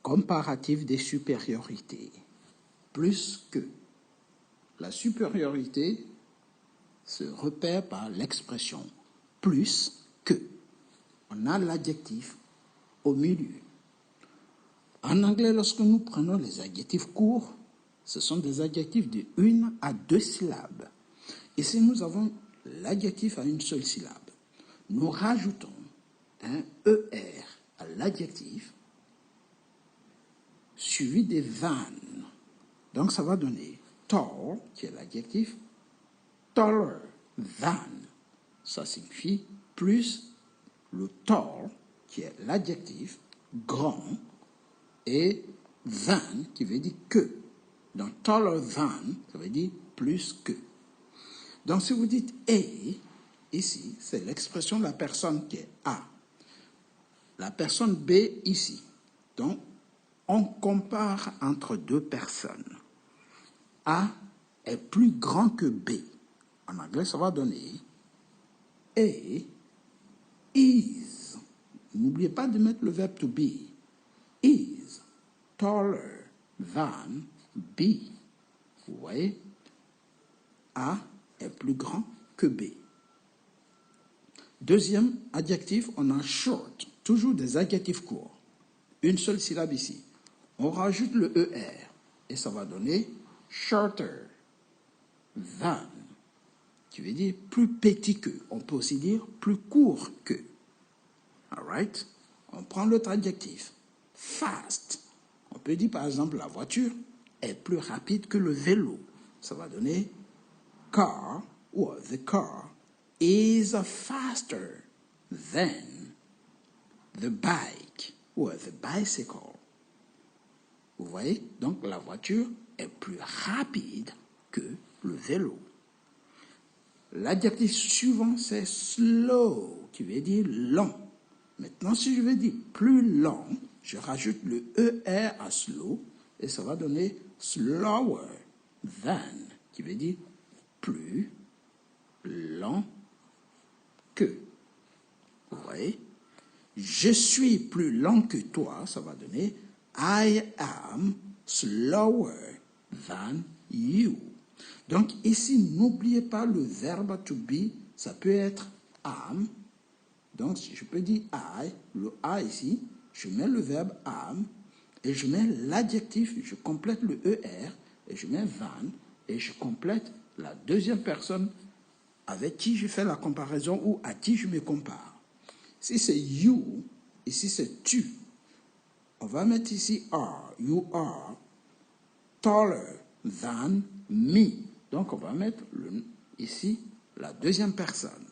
comparatif des supériorités. Plus que. La supériorité se repère par l'expression plus que. On a l'adjectif au milieu. En anglais, lorsque nous prenons les adjectifs courts, ce sont des adjectifs de 1 à 2 syllabes. Ici, nous avons l'adjectif à une seule syllabe. Nous rajoutons un ER à l'adjectif suivi des than. Donc, ça va donner tall, qui est l'adjectif, taller than. Ça signifie plus le tall, qui est l'adjectif, grand, et than, qui veut dire que. Donc, taller than, ça veut dire plus que. Donc, si vous dites a, ici, c'est l'expression de la personne qui est A. La personne B ici. Donc, on compare entre deux personnes. A est plus grand que B. En anglais, ça va donner A is. N'oubliez pas de mettre le verbe to be. Is taller than B. Vous voyez? A est plus grand que B. Deuxième adjectif, on a short. Toujours des adjectifs courts. Une seule syllabe ici. On rajoute le ER et ça va donner shorter than, qui veut dire plus petit que. On peut aussi dire plus court que. Alright? On prend l'autre adjectif, fast. On peut dire par exemple la voiture est plus rapide que le vélo. Ça va donner car, ou the car is faster than the bike, ou the bicycle. Vous voyez? Donc, la voiture est plus rapide que le vélo. L'adjectif suivant, c'est slow, qui veut dire long. Maintenant, si je veux dire plus long, je rajoute le ER à slow, et ça va donner slower than, qui veut dire plus lent que. Vous voyez? Je suis plus lent que toi, ça va donner I am slower than you. Donc ici, n'oubliez pas le verbe to be, ça peut être am. Donc je peux dire I, le I ici, je mets le verbe am et je mets l'adjectif, je complète le ER et je mets than et je complète la deuxième personne avec qui je fais la comparaison ou à qui je me compare. Si c'est you, ici c'est tu. On va mettre ici are. You are taller than me. Donc, on va mettre ici la deuxième personne.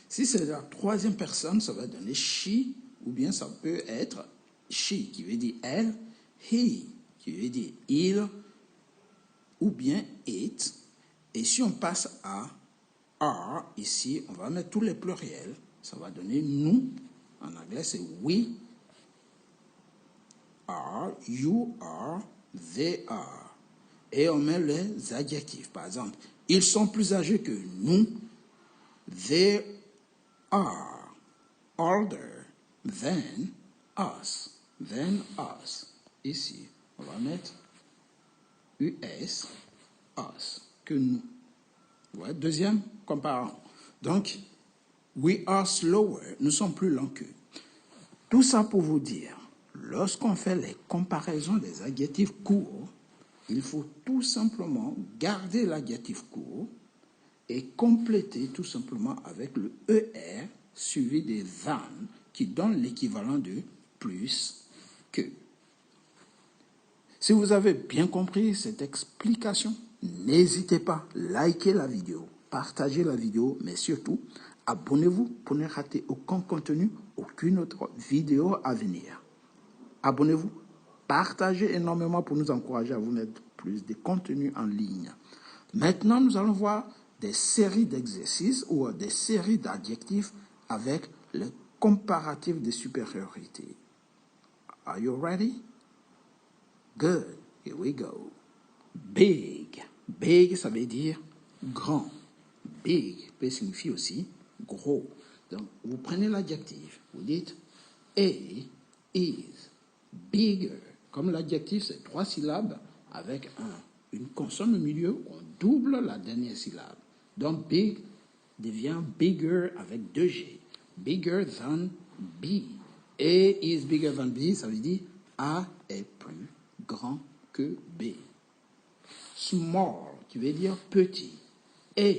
Si c'est la troisième personne, ça va donner she, ou bien ça peut être she, qui veut dire elle, he, qui veut dire il, ou bien it. Et si on passe à are, ici, on va mettre tous les pluriels. Ça va donner nous. En anglais, c'est we are, you are, they are. Et on met les adjectifs. Par exemple, ils sont plus âgés que nous. They are older than us. Than us. Ici, on va mettre US, us, que nous. Ouais, deuxième, comparant. Donc, we are slower. Nous sommes plus lents qu'eux. Tout ça pour vous dire, lorsqu'on fait les comparaisons des adjectifs courts, il faut tout simplement garder l'adjectif court et compléter tout simplement avec le ER suivi des than qui donne l'équivalent de plus que. Si vous avez bien compris cette explication, n'hésitez pas à liker la vidéo, partager la vidéo, mais surtout, abonnez-vous pour ne rater aucun contenu, aucune autre vidéo à venir. Abonnez-vous, partagez énormément pour nous encourager à vous mettre plus de contenu en ligne. Maintenant, nous allons voir des séries d'exercices ou des séries d'adjectifs avec le comparatif de supériorité. Are you ready? Good. Here we go. Big. Big, ça veut dire grand. Big peut signifier aussi gros. Donc, vous prenez l'adjectif, vous dites A is bigger. Comme l'adjectif, c'est 3 syllabes avec une consonne au milieu, on double la dernière syllabe. Donc, big devient bigger avec 2 G. Bigger than B. A is bigger than B, ça veut dire A est plus grand que B. Small, qui veut dire petit. A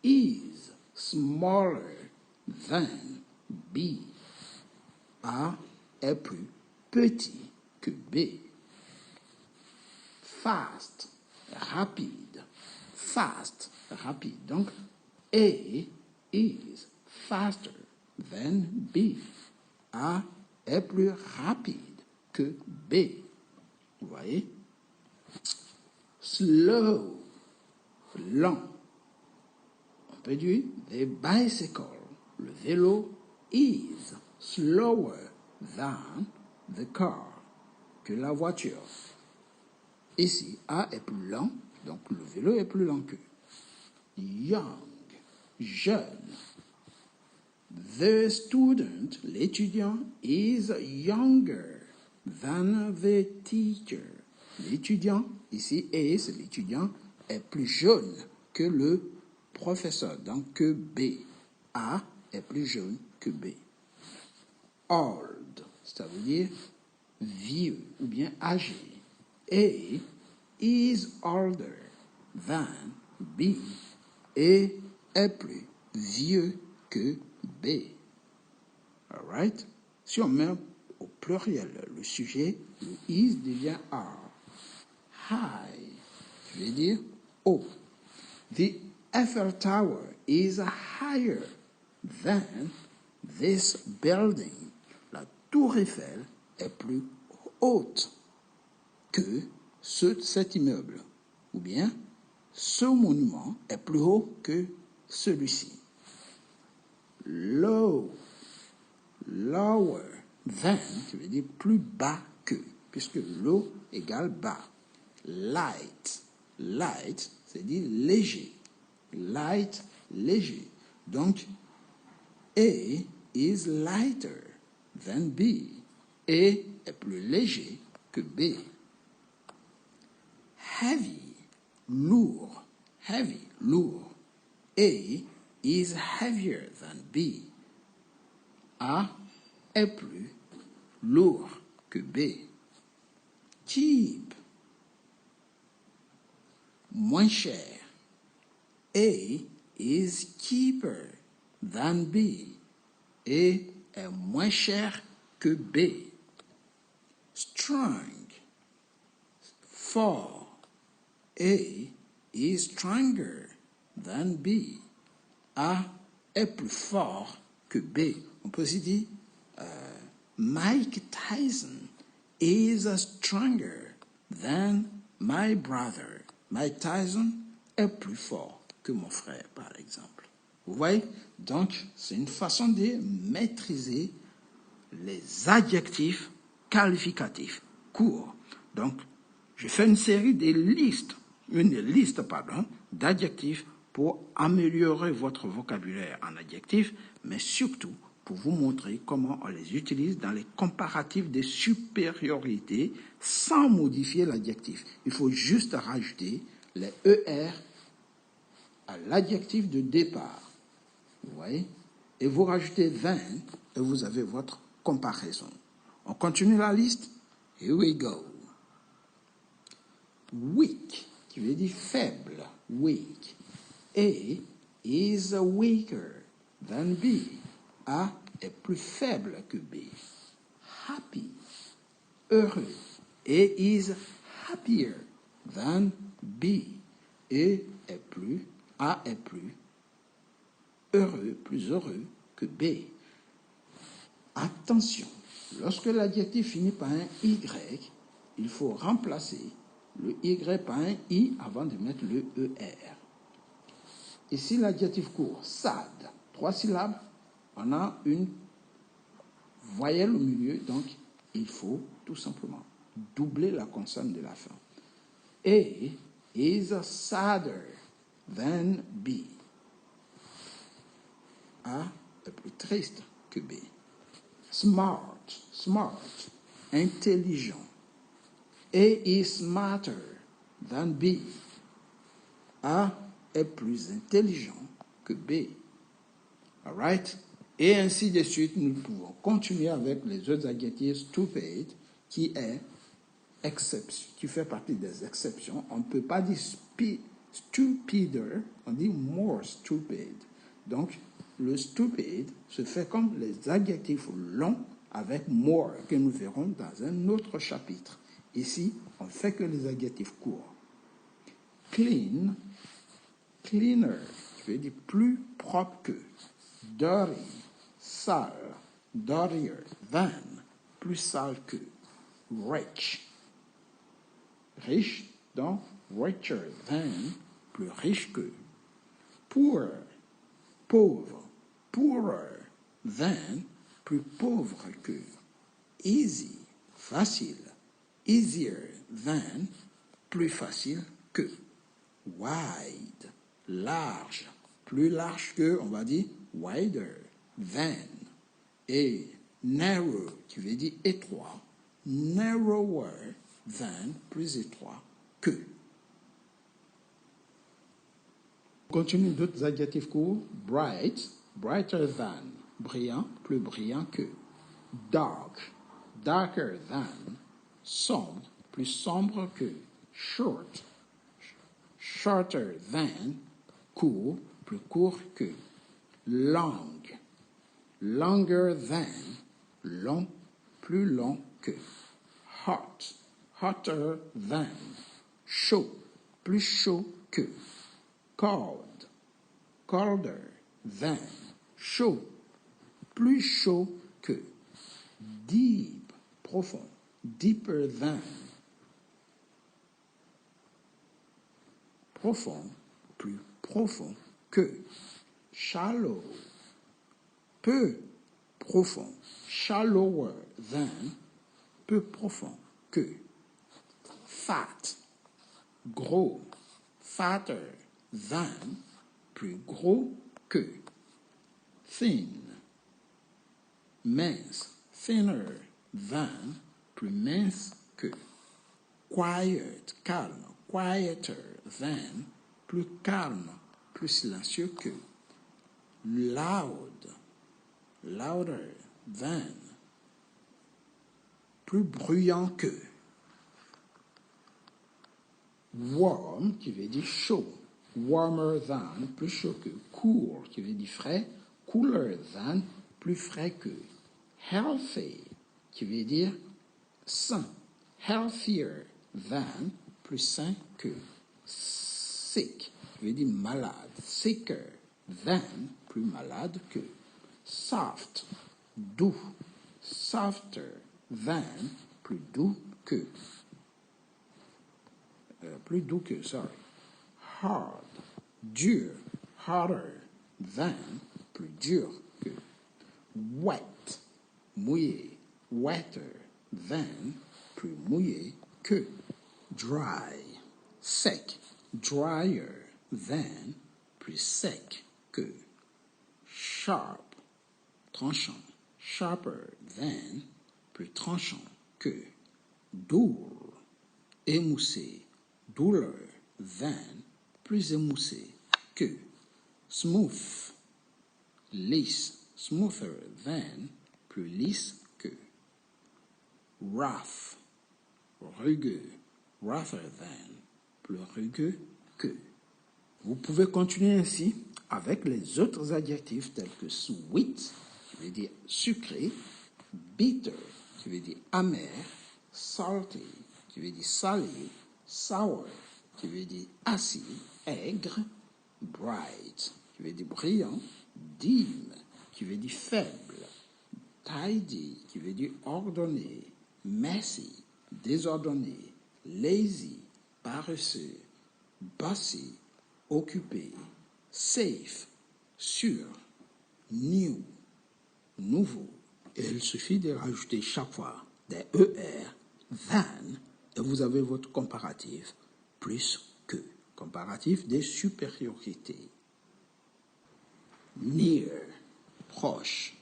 is smaller than B. A est plus petit que B. Fast, rapide. Fast, rapide. Donc, A is faster than B. A est plus rapide que B. Vous voyez? Slow, lent. On peut dire the bicycle, le vélo, is slower than the car, que la voiture. Ici, A est plus lent, donc le vélo est plus lent que. Young, jeune. The student, l'étudiant, is younger than the teacher. L'étudiant, ici, c'est l'étudiant, est plus jeune que le professeur, donc que B. A est plus jeune que B. Old, ça veut dire vieux ou bien âgé. A is older than B. A est plus vieux que B. All right? Si on met au pluriel le sujet, le is devient are. High, je veux dire haut. The Eiffel Tower is higher than this building. La tour Eiffel est plus haute que cet immeuble. Ou bien, ce monument est plus haut que celui-ci. Low, lower than, qui veut dire plus bas que, puisque low égale bas. Light, light, c'est-à-dire léger. Light, léger. Donc, A is lighter than B. A est plus léger que B. Heavy, lourd. Heavy, lourd. A is heavier than B. A est plus lourd que B. Cheap, moins cher. A is cheaper than B. A est moins cher que B. Strong, fort. A is stronger than B. A est plus fort que B. On peut aussi dire Mike Tyson is stronger than my brother. Mike Tyson est plus fort que mon frère, par exemple. Vous voyez? Donc, c'est une façon de maîtriser les adjectifs qualificatifs courts. Donc, je fais une série de listes, d'adjectifs pour améliorer votre vocabulaire en adjectifs, mais surtout pour vous montrer comment on les utilise dans les comparatifs de supériorité sans modifier l'adjectif. Il faut juste rajouter les ER à l'adjectif de départ. Vous voyez? Et vous rajoutez 20 et vous avez votre comparaison. On continue la liste? Here we go. Weak, qui veut dire faible. Weak. A is weaker than B. A est plus faible que B. Happy, heureux. A is happier than B. A est plus heureux que B. Attention, lorsque l'adjectif finit par un Y, il faut remplacer le Y par un I avant de mettre le ER. Ici, l'adjectif court, sad, 3 syllabes, on a une voyelle au milieu, donc il faut tout simplement doubler la consonne de la fin. A is sadder than B. A est plus triste que B. Smart, smart. intelligent. A is smarter than B. A est plus intelligent que B. All right? Et ainsi de suite, nous pouvons continuer avec les autres adjectifs. Stupid, qui fait partie des exceptions. On ne peut pas dire stupider, on dit more stupid. Donc, le stupid se fait comme les adjectifs longs avec more, que nous verrons dans un autre chapitre. Ici, on ne fait que les adjectifs courts. Clean, cleaner, qui veut dire plus propre que. Dirty, sale, dirtier than, plus sale que. Rich, riche, donc richer than, plus riche que. Poor, pauvre, poorer than, plus pauvre que. Easy, facile, easier than, plus facile que. Wide, large, plus large que, on va dire wider than. Et narrow, qui veut dire étroit, narrower than, plus étroit que. On continue d'autres adjectifs courts. Bright, brighter than, brillant, plus brillant que. Dark, darker than, sombre, plus sombre que. Short, shorter than, court, plus court que. Long, longer than, long, plus long que. Hot, hotter than, chaud, plus chaud que. Cold, colder than, chaud, plus chaud que. Deep, profond, deeper than, profond, plus profond que. Shallow, peu profond, shallower than, peu profond que. Fat, gros, fatter than, plus gros que. Thin, mince, thinner than, plus mince que. Quiet, calme, quieter than, plus calme, plus silencieux que. Loud, louder than, plus bruyant que. Warm, qui veut dire chaud, warmer than, plus chaud que. Cool, qui veut dire frais, cooler than, plus frais que. Healthy, qui veut dire sain, healthier than, plus sain que. Sick, qui veut dire malade, sicker than, plus malade que. Soft, doux, softer than, plus doux que. Sorry. Hard, dur, harder than, plus dur que. Wet, mouillé, wetter than, plus mouillé que. Dry, sec, drier than, plus sec que. Sharp, tranchant, sharper than, plus tranchant que. Dur, émoussé, duller than, plus émoussé que. Smooth, lisse, smoother than, plus lisse que. Rough, rugueux, rougher than, plus rugueux que. Vous pouvez continuer ainsi avec les autres adjectifs tels que sweet, qui veut dire sucré, bitter, qui veut dire amer, salty, qui veut dire salé, sour, qui veut dire acide, aigre, bright, qui veut dire brillant, dim, qui veut dire faible, tidy, qui veut dire ordonné, messy, désordonné, lazy, paresseux, bossy, occupé, safe, sûr, new, nouveau. Et il suffit de rajouter chaque fois des ER, than, et vous avez votre comparatif plus que. Comparatif des supériorités. Near, proche.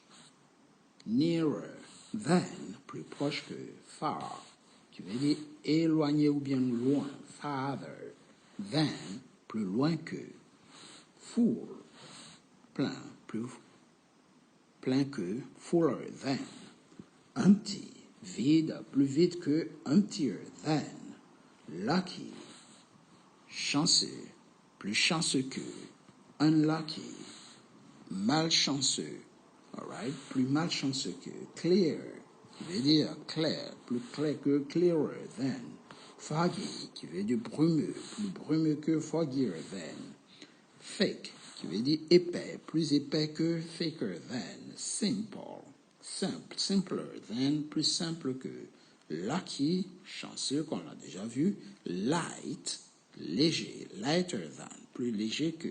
Nearer, Than, plus proche que far, qui veut dire éloigné ou bien loin. Farther than, plus loin que. Full, plein, plus plein que. Fuller than. Empty, vide, plus vide que. Emptier than. Lucky, chanceux, plus chanceux que. Unlucky, malchanceux, alright, plus malchanceux que. Clear, qui veut dire clair, plus clair que. Clearer than. Foggy, qui veut dire brumeux, plus brumeux que. Foggier than. Fake, qui veut dire épais, plus épais que. Faker than. Simple, simple, simpler than, plus simple que. Lucky, chanceux qu'on a déjà vu. Light, léger, lighter than, plus léger que.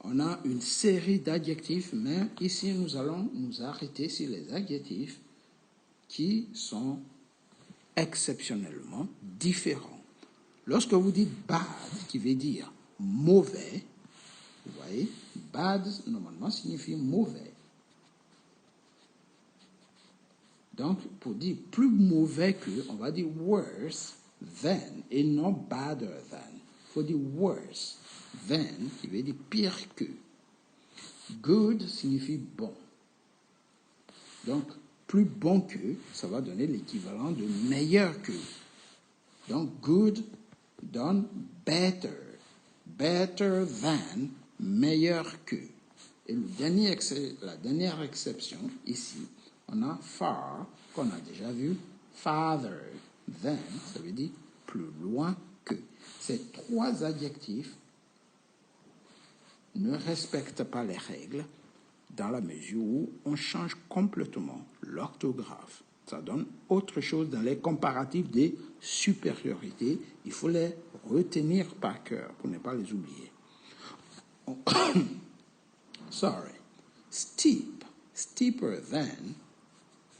On a une série d'adjectifs, mais ici nous allons nous arrêter sur les adjectifs qui sont exceptionnellement différents. Lorsque vous dites bad, qui veut dire mauvais, vous voyez, bad normalement signifie mauvais. Donc, pour dire plus mauvais que, on va dire worse than et non badder than. Il faut dire worse than, qui veut dire pire que. Good signifie bon. Donc, plus bon que, ça va donner l'équivalent de meilleur que. Donc, good donne better. Better than, meilleur que. Et la dernière exception, ici, on a far, qu'on a déjà vu, farther than, ça veut dire plus loin que. Ces trois adjectifs ne respectent pas les règles dans la mesure où on change complètement l'orthographe. Ça donne autre chose dans les comparatifs des supériorités. Il faut les retenir par cœur pour ne pas les oublier. Sorry. Steep, steeper than,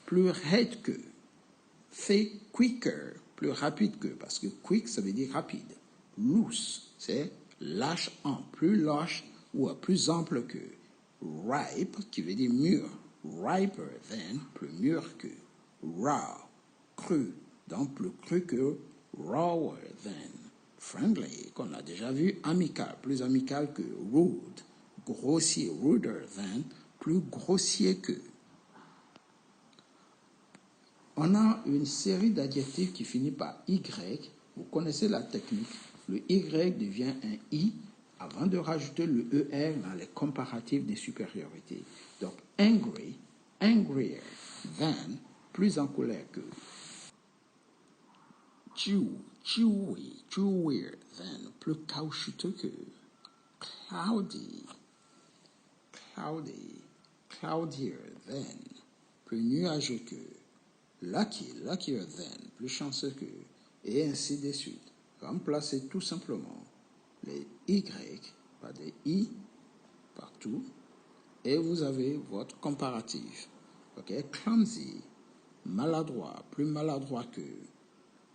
plus raide que. Thick, quicker, plus rapide que, parce que quick, ça veut dire rapide. Loose, c'est lâche en, plus lâche ou plus ample que. Ripe, qui veut dire mûr. Riper than, plus mûr que. Raw, cru, donc plus cru que. Rawer than. Friendly, qu'on a déjà vu, amical, plus amical que. Rude, grossier, ruder than, plus grossier que. On a une série d'adjectifs qui finit par Y. Vous connaissez la technique. Le Y devient un I avant de rajouter le ER dans les comparatifs des supériorités. Donc, angry, angrier than, plus en colère que. Chew, chewy, chewier than, plus caoutchouteux que. Cloudy, cloudy, cloudier than, plus nuageux que. Lucky, luckier than, plus chanceux que, et ainsi de suite. Remplacez tout simplement les Y par des I partout, et vous avez votre comparatif. Ok, clumsy, maladroit, plus maladroit que.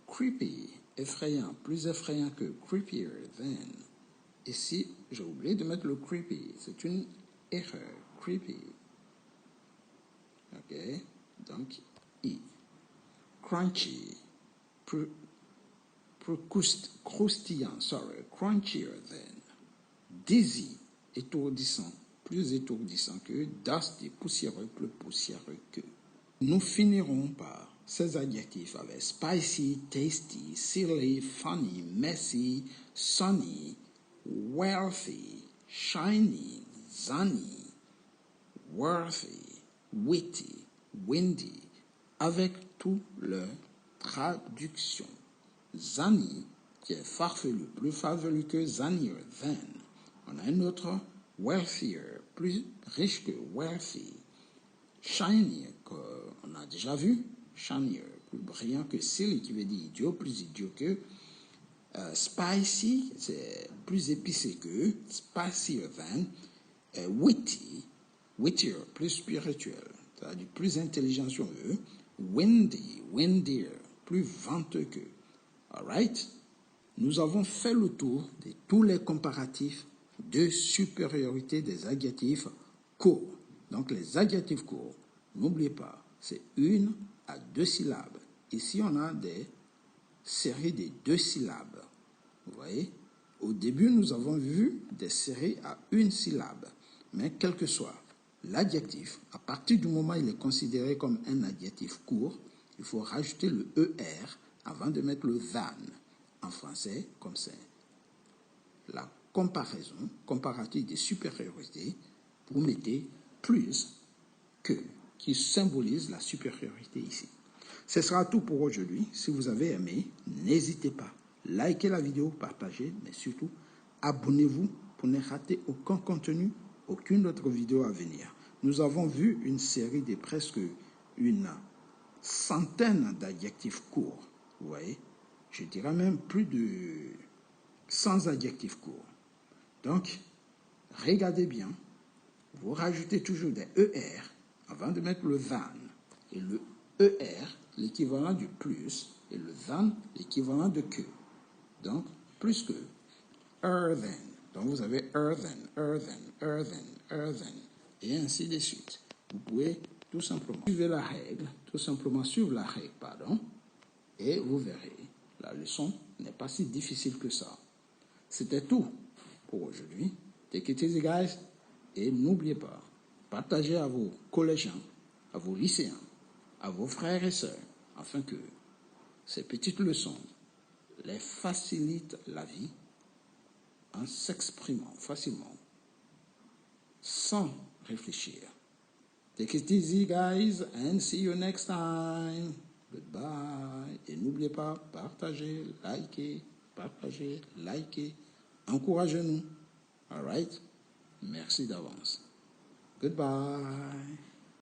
Creepy, effrayant, plus effrayant que. Creepier than. Ici, j'ai oublié de mettre le creepy, c'est une erreur. Creepy. Ok, donc I. Crunchy, croustillant, crunchier than. Dizzy, étourdissant, plus étourdissant que. Dusty, poussiéreux, plus poussiéreux que. Nous finirons par ces adjectifs avec spicy, tasty, silly, funny, messy, sunny, wealthy, shiny, zany, worthy, witty, windy, avec toutes leurs traductions. Zany, qui est farfelu, plus farfelu que zanier than. On a un autre, wealthier, plus riche que wealthy. Shiny, qu'on a déjà vu, shinier, plus brillant que silly, qui veut dire idiot, plus idiot que. Spicy, c'est plus épicé que. Spicier than. Witty, wittier, plus spirituel, c'est-à-dire plus intelligent sur eux. Windy, windier, plus venteux que. Alright? Nous avons fait le tour de tous les comparatifs de supériorité des adjectifs courts. Donc, les adjectifs courts, n'oubliez pas, c'est 1 à 2 syllabes. Ici, on a des séries de 2 syllabes. Vous voyez? Au début, nous avons vu des séries à 1 syllabe. Mais quel que soit l'adjectif, à partir du moment où il est considéré comme un adjectif court, il faut rajouter le ER avant de mettre le than. En français, comme c'est la comparaison, comparatif de supériorité, vous mettez plus que, qui symbolise la supériorité ici. Ce sera tout pour aujourd'hui. Si vous avez aimé, n'hésitez pas. Likez la vidéo, partagez, mais surtout, abonnez-vous pour ne rater aucun contenu, aucune autre vidéo à venir. Nous avons vu une série de presque une centaine d'adjectifs courts. Vous voyez? Je dirais même plus de 100 adjectifs courts. Donc, regardez bien. Vous rajoutez toujours des ER avant de mettre le than. Et le ER, l'équivalent du plus, et le than, l'équivalent de que. Donc, plus que, than. Donc, vous avez than, et ainsi de suite. Vous pouvez tout simplement suivre la règle, et vous verrez, la leçon n'est pas si difficile que ça. C'était tout pour aujourd'hui. Take it easy, guys. Et n'oubliez pas, partagez à vos collégiens, à vos lycéens, à vos frères et sœurs, afin que ces petites leçons les facilitent la vie en s'exprimant facilement, sans réfléchir. Take it easy, guys, and see you next time. Goodbye. Et n'oubliez pas, partagez, likez, encouragez-nous. All right? Merci d'avance. Goodbye.